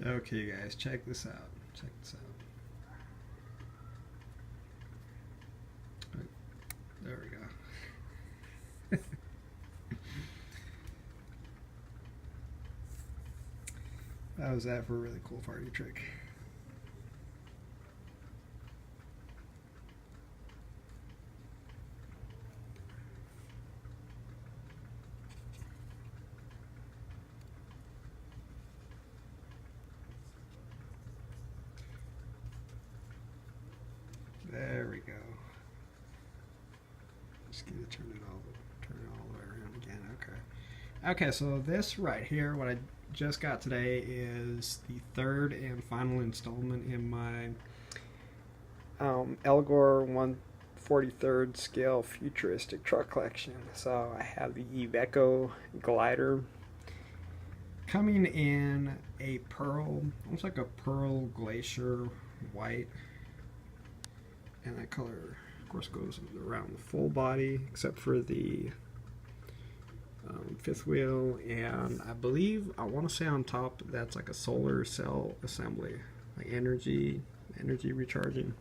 Okay, guys, check this out. Check this out. Right, there we go. That was that for a really cool party trick. There we go. Just get it, turn it all the way around again. Okay. Okay, so this right here, what I just got today, is the third and final installment in my Eligor 1/43rd scale futuristic truck collection. So I have the Iveco glider coming in a pearl, almost like a pearl glacier white, and that color of course goes around the full body except for the fifth wheel, and I want to say on top that's like a solar cell assembly, like energy recharging.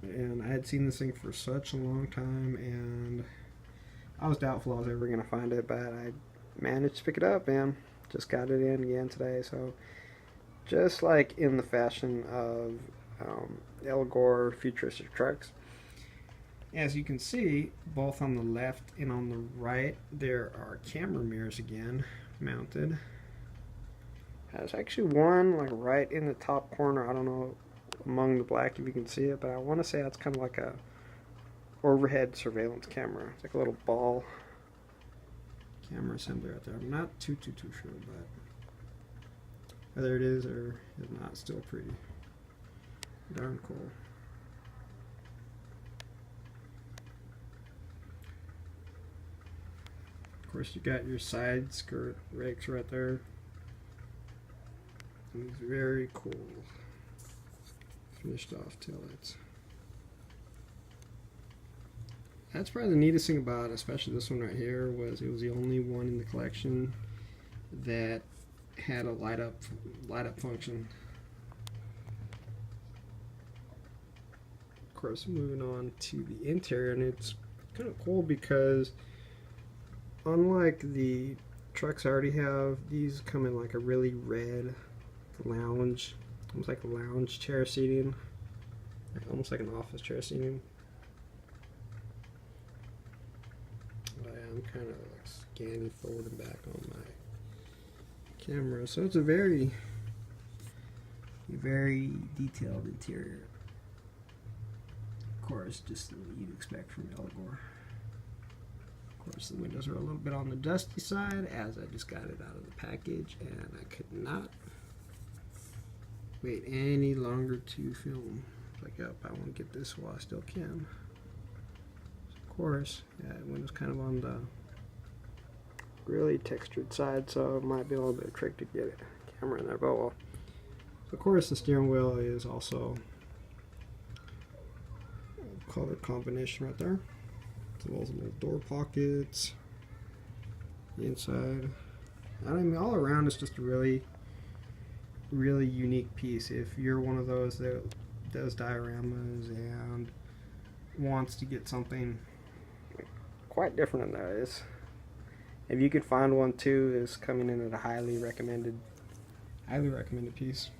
And I had seen this thing for such a long time, and I was doubtful I was ever going to find it, but I managed to pick it up and just got it in again today. So just like in the fashion of Eligor futuristic trucks, as you can see, both on the left and on the right, there are camera mirrors again mounted. There's actually one like right in the top corner. I don't know among the black if you can see it, but I want to say that's kind of like a overhead surveillance camera. It's like a little ball camera assembly right there. I'm not too sure, but whether it is or is not, still pretty darn cool. Of course, you got your side skirt rakes right there. These very cool finished off taillights. That's probably the neatest thing about it, especially this one right here, was it was the only one in the collection that had a light up function. Of course, moving on to the interior, and it's kind of cool because unlike the trucks I already have, these come in like a really red lounge, almost like a lounge chair seating, almost like an office chair seating. I'm kind of like scanning forward and back on my camera, so it's a very detailed interior. Of course, just what you'd expect from Eligor. Of course, the windows are a little bit on the dusty side, as I just got it out of the package, and I could not wait any longer to film. It's like, yep, I want to get this while I still can. Of course, yeah, the window's kind of on the really textured side, so it might be a little bit of a trick to get a camera in there, but well. Of course, the steering wheel is also a color combination right there. So those little door pockets, the inside. I mean, all around it's just a really unique piece. If you're one of those that does dioramas and wants to get something quite different than that is, if you could find one too, is coming in at a highly recommended piece.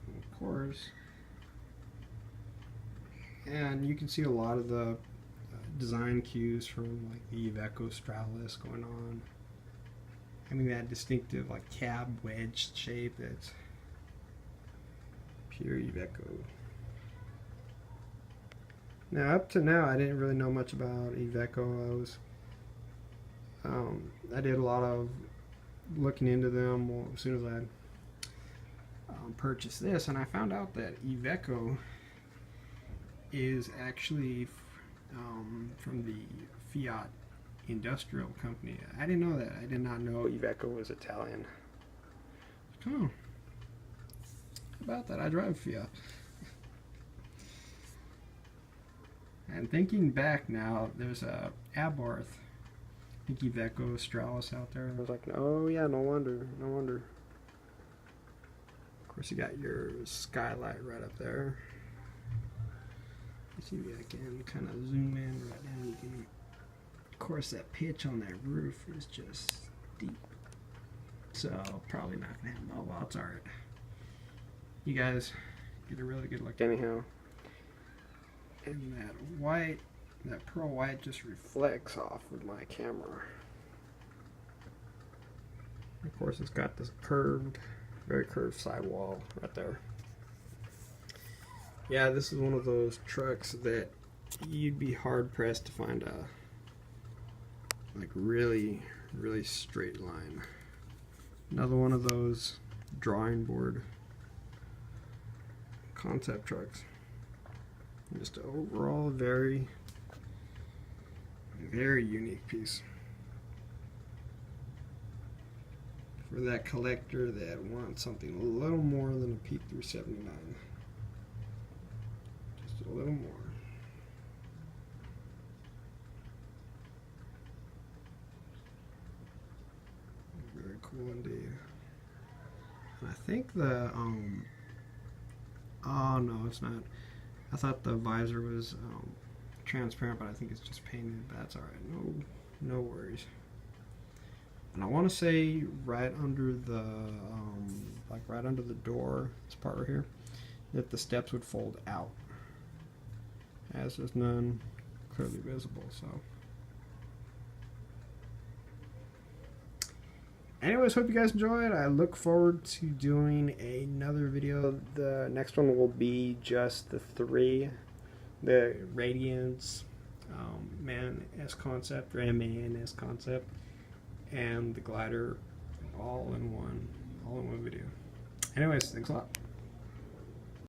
Of course, and you can see a lot of the design cues from like the Iveco Stralis going on. Having that distinctive like cab wedge shape that's pure Iveco. Now, up to now, I didn't really know much about Iveco. I did a lot of looking into them as soon as I purchased this, and I found out that Iveco is actually from the Fiat industrial company. I didn't know that. I did not know Iveco was Italian. Oh, how about that? I drive Fiat. And thinking back now, there's a Abarth, I think Iveco Stralis out there. I was like, oh yeah, no wonder, no wonder. Of course, you got your skylight right up there. See if I can kind of zoom in right now. You can, of course, that pitch on that roof is just steep, so probably not gonna have no. Well, it's alright. You guys get a really good look anyhow. And that white, that pearl white, just reflects off of my camera. Of course, it's got this curved, very curved sidewall right there. Yeah, this is one of those trucks that you'd be hard pressed to find a like really straight line. Another one of those drawing board concept trucks. Just an overall very unique piece for that collector that wants something a little more than a P379. Just a little more. Very cool indeed. And I think the oh no, it's not. I thought the visor was transparent, but I think it's just painted. That's all right. No worries. And I want to say right under the like right under the door, this part right here, that the steps would fold out, as there's none clearly visible. So, anyways, hope you guys enjoyed. I look forward to doing another video. The next one will be just the Radiance Man S concept, or MAN S concept, and the glider all in one video. Anyways, thanks a lot.